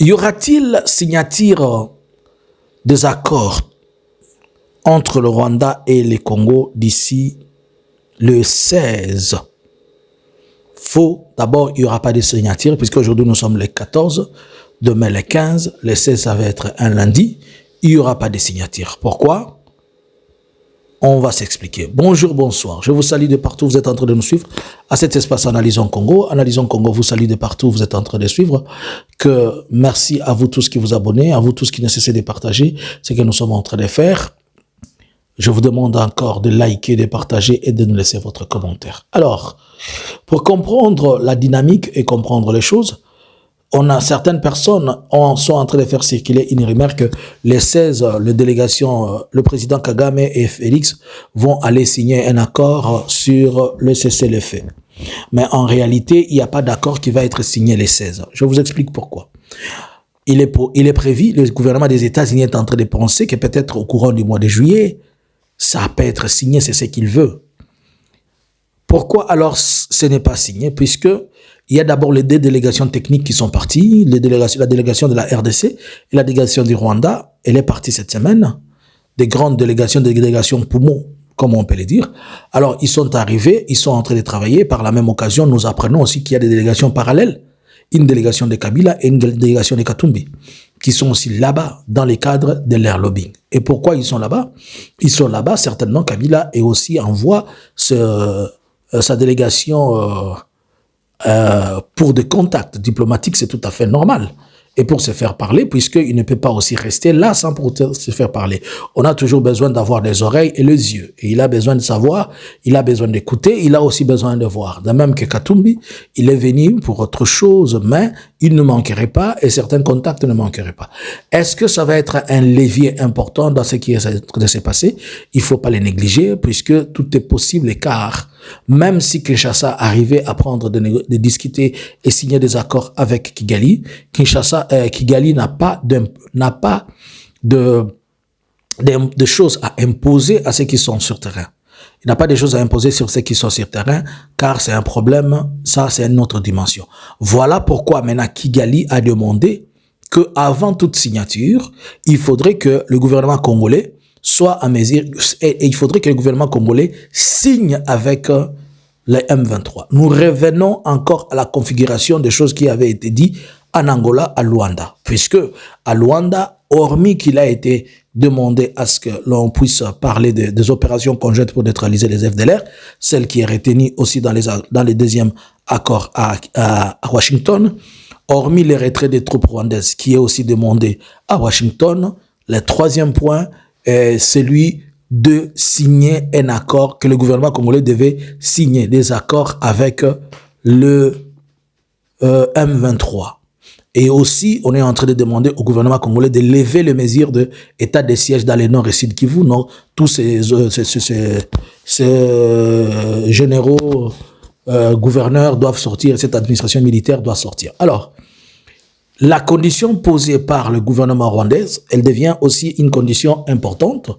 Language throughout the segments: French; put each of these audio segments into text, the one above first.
Y aura-t-il signature des accords entre le Rwanda et le Congo d'ici le 16? Faux. D'abord, il n'y aura pas de signature puisque aujourd'hui nous sommes le 14, demain le 15, le 16 ça va être un lundi. Il n'y aura pas de signature. Pourquoi? On va s'expliquer. Bonjour, bonsoir. Je vous salue de partout, vous êtes en train de nous suivre à cet espace Analysons Congo. Analysons Congo vous salue de partout, vous êtes en train de suivre. Que merci à vous tous qui vous abonnez, à vous tous qui ne cessez de partager ce que nous sommes en train de faire. Je vous demande encore de liker, de partager et de nous laisser votre commentaire. Alors, pour comprendre la dynamique et comprendre les choses, on a certaines personnes sont en train de faire circuler une rumeur que les 16, les délégations, le président Kagame et Félix vont aller signer un accord sur le cessez-le-feu. Mais en réalité, il n'y a pas d'accord qui va être signé les 16. Je vous explique pourquoi. Il est prévu, le gouvernement des États-Unis est en train de penser que peut-être au courant du mois de juillet, ça peut être signé, c'est ce qu'il veut. Pourquoi alors ce n'est pas signé? Puisque il y a d'abord les deux délégations techniques qui sont parties, la délégation de la RDC et la délégation du Rwanda, elle est partie cette semaine, des grandes délégations, des délégations poumons, comme on peut le dire. Alors, ils sont arrivés, ils sont en train de travailler. Par la même occasion, nous apprenons aussi qu'il y a des délégations parallèles, une délégation de Kabila et une délégation de Katumbi, qui sont aussi là-bas dans les cadres de leur lobbying. Et pourquoi ils sont là-bas? Ils sont là-bas, certainement, Kabila et aussi envoie sa délégation pour des contacts diplomatiques, c'est tout à fait normal. Et pour se faire parler, puisqu'il ne peut pas aussi rester là sans pour se faire parler. On a toujours besoin d'avoir des oreilles et les yeux. Et il a besoin de savoir, il a besoin d'écouter, il a aussi besoin de voir. De même que Katumbi, il est venu pour autre chose, mais il ne manquerait pas et certains contacts ne manqueraient pas. Est-ce que ça va être un levier important dans ce qui est en train de se passer? Il ne faut pas les négliger puisque tout est possible car même si Kinshasa arrivait à prendre de discuter et signer des accords avec Kigali, Kigali n'a pas de choses à imposer à ceux qui sont sur terrain. Il n'a pas de choses à imposer sur ceux qui sont sur terrain, car c'est un problème, ça c'est une autre dimension. Voilà pourquoi maintenant Kigali a demandé qu'avant toute signature, il faudrait que le gouvernement congolais soit à mesure, et il faudrait que le gouvernement congolais signe avec les M23. Nous revenons encore à la configuration des choses qui avaient été dites en Angola, à Luanda. Puisque à Luanda, hormis qu'il a été demandé à ce que l'on puisse parler des opérations conjointes pour neutraliser les FDLR, celle qui est retenue aussi dans les deuxièmes accords à Washington, hormis les retraits des troupes rwandaises qui est aussi demandé à Washington, le troisième point, celui de signer un accord que le gouvernement congolais devait signer, des accords avec le M23. Et aussi, on est en train de demander au gouvernement congolais de lever les mesures de état de siège dans les nord et sud Kivu. Non, tous ces généraux gouverneurs doivent sortir, cette administration militaire doit sortir. Alors, la condition posée par le gouvernement rwandais, elle devient aussi une condition importante.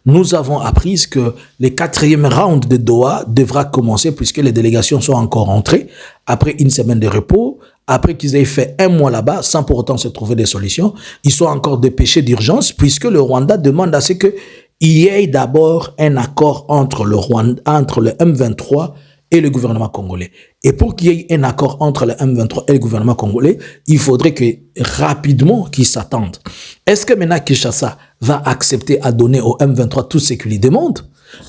Nous avons appris que le 4e round de Doha devra commencer puisque les délégations sont encore entrées après une semaine de repos, après qu'ils aient fait un mois là-bas sans pour autant se trouver des solutions. Ils sont encore dépêchés d'urgence puisque le Rwanda demande à ce qu'il y ait d'abord un accord entre le M23 et le gouvernement congolais. Et pour qu'il y ait un accord entre le M23 et le gouvernement congolais, il faudrait que rapidement qu'ils s'attendent. Est-ce que maintenant Kinshasa va accepter à donner au M23 tout ce qu'il lui demande?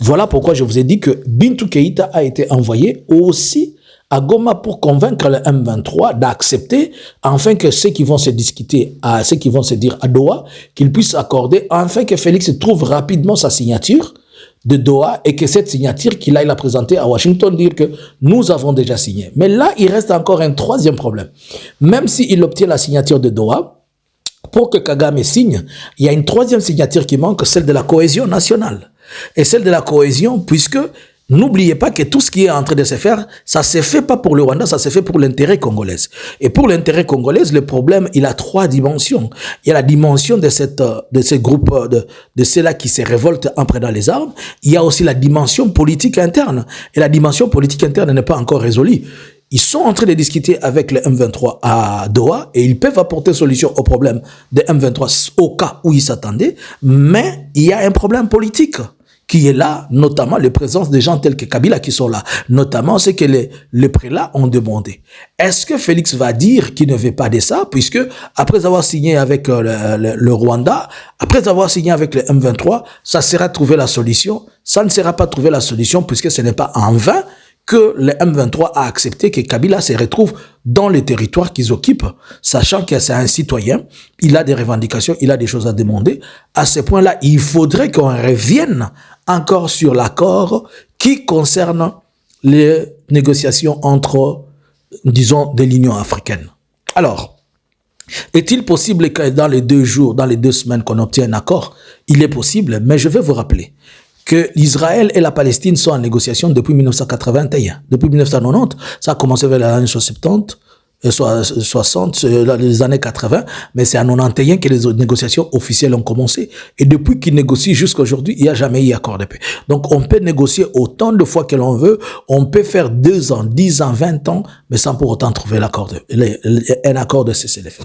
Voilà pourquoi je vous ai dit que Bintou Keïta a été envoyé aussi à Goma pour convaincre le M23 d'accepter, afin que ceux qui vont se discuter, ceux qui vont se dire à Doha, qu'ils puissent accorder, afin que Félix trouve rapidement sa signature de Doha et que cette signature qu'il aille la présenter à Washington, dire que nous avons déjà signé. Mais là, il reste encore un troisième problème. Même s'il obtient la signature de Doha, pour que Kagame signe, il y a une troisième signature qui manque, celle de la cohésion nationale. Et celle de la cohésion, puisque n'oubliez pas que tout ce qui est en train de se faire, ça se fait pas pour le Rwanda, ça se fait pour l'intérêt congolais. Et pour l'intérêt congolais, le problème, il a 3 dimensions. Il y a la dimension de ce groupe, de ceux-là qui se révoltent en prenant les armes. Il y a aussi la dimension politique interne. Et la dimension politique interne n'est pas encore résolue. Ils sont en train de discuter avec le M23 à Doha et ils peuvent apporter solution au problème de M23 au cas où ils s'attendaient, mais il y a un problème politique qui est là, notamment la présence des gens tels que Kabila qui sont là, notamment ce que les prélats ont demandé. Est-ce que Félix va dire qu'il ne veut pas de ça, puisque après avoir signé avec le Rwanda, après avoir signé avec le M23, ça sera trouver la solution, ça ne sera pas trouver la solution, puisque ce n'est pas en vain que le M23 a accepté que Kabila se retrouve dans les territoires qu'ils occupent, sachant que c'est un citoyen, il a des revendications, il a des choses à demander. À ce point-là, il faudrait qu'on revienne encore sur l'accord qui concerne les négociations entre, disons, de l'Union africaine. Alors, est-il possible que dans les 2 jours, dans les 2 semaines qu'on obtienne un accord? Il est possible, mais je vais vous rappeler que Israël et la Palestine sont en négociation depuis 1981. Depuis 1990, ça a commencé vers les années 70, 60, les années 80, mais c'est en 91 que les négociations officielles ont commencé. Et depuis qu'ils négocient jusqu'à aujourd'hui, il n'y a jamais eu accord de paix. Donc on peut négocier autant de fois que l'on veut, on peut faire 2 ans, 10 ans, 20 ans, mais sans pour autant trouver un accord de cessez-le-feu.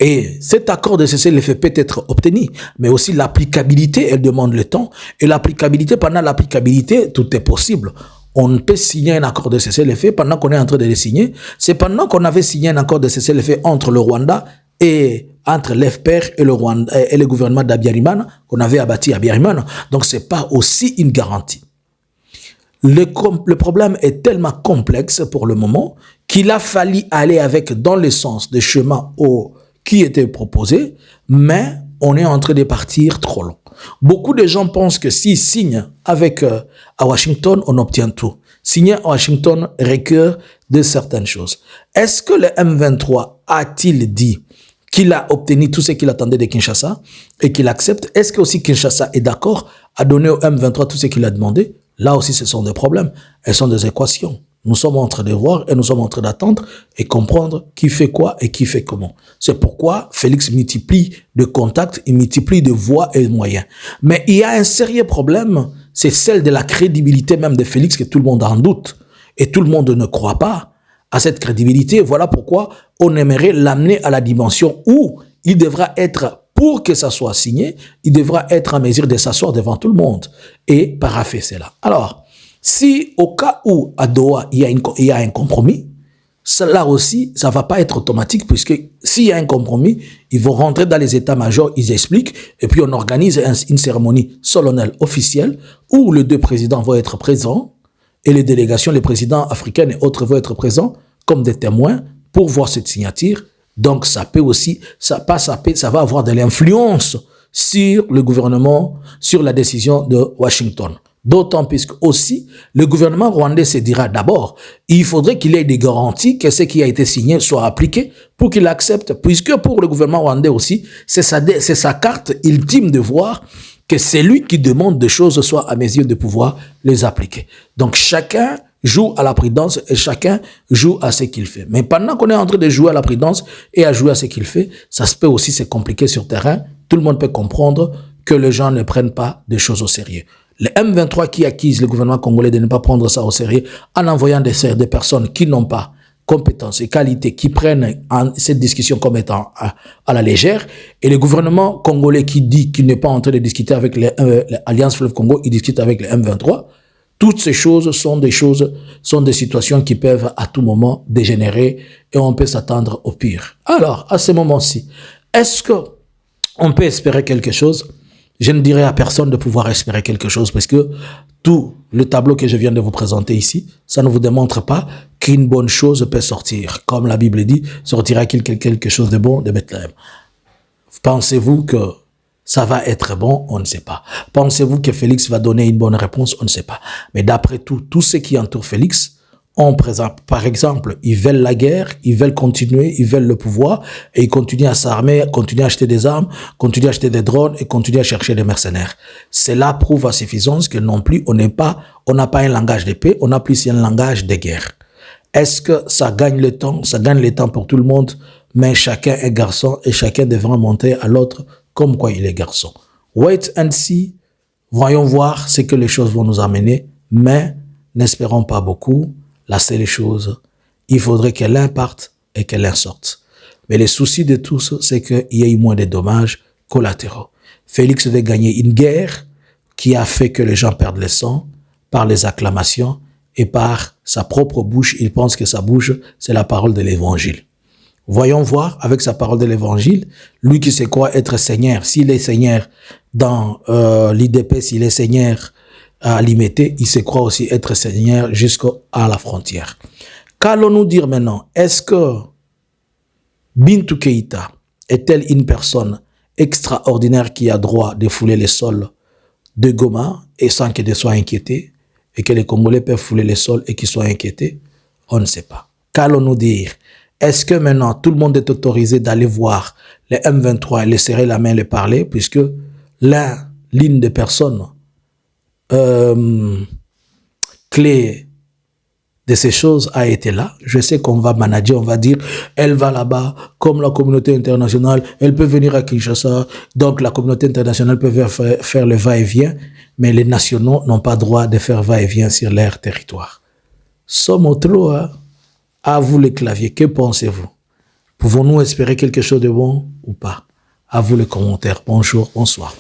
Et cet accord de cessez-le-feu peut être obtenu, mais aussi l'applicabilité, elle demande le temps. Et l'applicabilité, pendant l'applicabilité, tout est possible. On peut signer un accord de cessez-le-feu pendant qu'on est en train de le signer. C'est pendant qu'on avait signé un accord de cessez-le-feu entre le Rwanda et entre l'FPR et le Rwanda et le gouvernement d'Abiyarimana qu'on avait abattu à Abiyarimana. Donc c'est pas aussi une garantie. Le problème est tellement complexe pour le moment qu'il a fallu aller avec dans le sens des chemins qui était proposé, mais on est en train de partir trop long. Beaucoup de gens pensent que s'ils signent avec à Washington, on obtient tout. Signer à Washington requiert de certaines choses. Est-ce que le M23 a-t-il dit qu'il a obtenu tout ce qu'il attendait de Kinshasa et qu'il accepte? Est-ce que aussi Kinshasa est d'accord à donner au M23 tout ce qu'il a demandé? Là aussi, ce sont des problèmes. Elles sont des équations. Nous sommes en train de voir et nous sommes en train d'attendre et comprendre qui fait quoi et qui fait comment. C'est pourquoi Félix multiplie de contacts, il multiplie de voies et de moyens. Mais il y a un sérieux problème, c'est celle de la crédibilité même de Félix que tout le monde en doute. Et tout le monde ne croit pas à cette crédibilité. Voilà pourquoi on aimerait l'amener à la dimension où il devra être, pour que ça soit signé, il devra être en mesure de s'asseoir devant tout le monde et parapher cela. Alors, si au cas où à Doha, il y a un compromis, là aussi, ça ne va pas être automatique puisque s'il y a un compromis, ils vont rentrer dans les états-majors, ils expliquent et puis on organise une cérémonie solennelle officielle où les 2 présidents vont être présents et les délégations, les présidents africains et autres vont être présents comme des témoins pour voir cette signature. Donc ça peut aussi, ça va avoir de l'influence sur le gouvernement, sur la décision de Washington. D'autant plus que aussi, le gouvernement rwandais se dira d'abord, il faudrait qu'il ait des garanties que ce qui a été signé soit appliqué pour qu'il accepte, puisque pour le gouvernement rwandais aussi, c'est sa carte ultime de voir que c'est lui qui demande des choses soient à mesure de pouvoir les appliquer. Donc chacun joue à la prudence et chacun joue à ce qu'il fait. Mais pendant qu'on est en train de jouer à la prudence et à jouer à ce qu'il fait, ça se peut aussi se compliquer sur terrain. Tout le monde peut comprendre que les gens ne prennent pas des choses au sérieux. Le M23 qui accuse le gouvernement congolais de ne pas prendre ça au sérieux en envoyant des personnes qui n'ont pas compétences et qualités, qui prennent cette discussion comme étant à la légère, et le gouvernement congolais qui dit qu'il n'est pas en train de discuter avec l'Alliance Fleuve Congo, il discute avec le M23. Toutes ces choses sont des situations qui peuvent à tout moment dégénérer et on peut s'attendre au pire. Alors, à ce moment-ci, est-ce qu'on peut espérer quelque chose? Je ne dirais à personne de pouvoir espérer quelque chose parce que tout le tableau que je viens de vous présenter ici, ça ne vous démontre pas qu'une bonne chose peut sortir. Comme la Bible dit, sortira-t-il quelque chose de bon de Bethléem? Pensez-vous que ça va être bon? On ne sait pas. Pensez-vous que Félix va donner une bonne réponse? On ne sait pas. Mais d'après tout ce qui entoure Félix, par exemple, ils veulent la guerre, ils veulent continuer, ils veulent le pouvoir, et ils continuent à s'armer, continuent à acheter des armes, continuent à acheter des drones, et continuent à chercher des mercenaires. Cela prouve à suffisance que non plus, on n'a pas un langage de paix, on a plus un langage de guerre. Est-ce que ça gagne le temps? Ça gagne le temps pour tout le monde, mais chacun est garçon, et chacun devra monter à l'autre comme quoi il est garçon. Wait and see, voyons voir ce que les choses vont nous amener, mais n'espérons pas beaucoup. La seule chose, il faudrait que l'un parte et que l'un sorte. Mais le souci de tous, c'est qu'il y ait moins de dommages collatéraux. Félix veut gagner une guerre qui a fait que les gens perdent le sang par les acclamations et par sa propre bouche. Il pense que sa bouche, c'est la parole de l'évangile. Voyons voir avec sa parole de l'évangile, lui qui sait quoi être Seigneur. S'il est Seigneur dans l'IDP, s'il est Seigneur à Limité, il sait quoi aussi être Seigneur jusqu'à la frontière. Qu'allons-nous dire maintenant? Est-ce que Bintou Keïta est-elle une personne extraordinaire qui a droit de fouler les sols de Goma et sans qu'ils soient inquiétés, et que les Congolais peuvent fouler les sols et qu'ils soient inquiétés? On ne sait pas. Qu'allons-nous dire? Est-ce que maintenant tout le monde est autorisé d'aller voir les M23 et les serrer la main et les parler, puisque l'une des personnes clés de ces choses a été là? Je sais qu'on va manager, on va dire, elle va là-bas, comme la communauté internationale, elle peut venir à Kinshasa, donc la communauté internationale peut faire le va-et-vient, mais les nationaux n'ont pas droit de faire va-et-vient sur leur territoire. Sommes trop, hein? À vous les claviers, que pensez-vous? Pouvons-nous espérer quelque chose de bon ou pas? À vous les commentaires. Bonjour, bonsoir.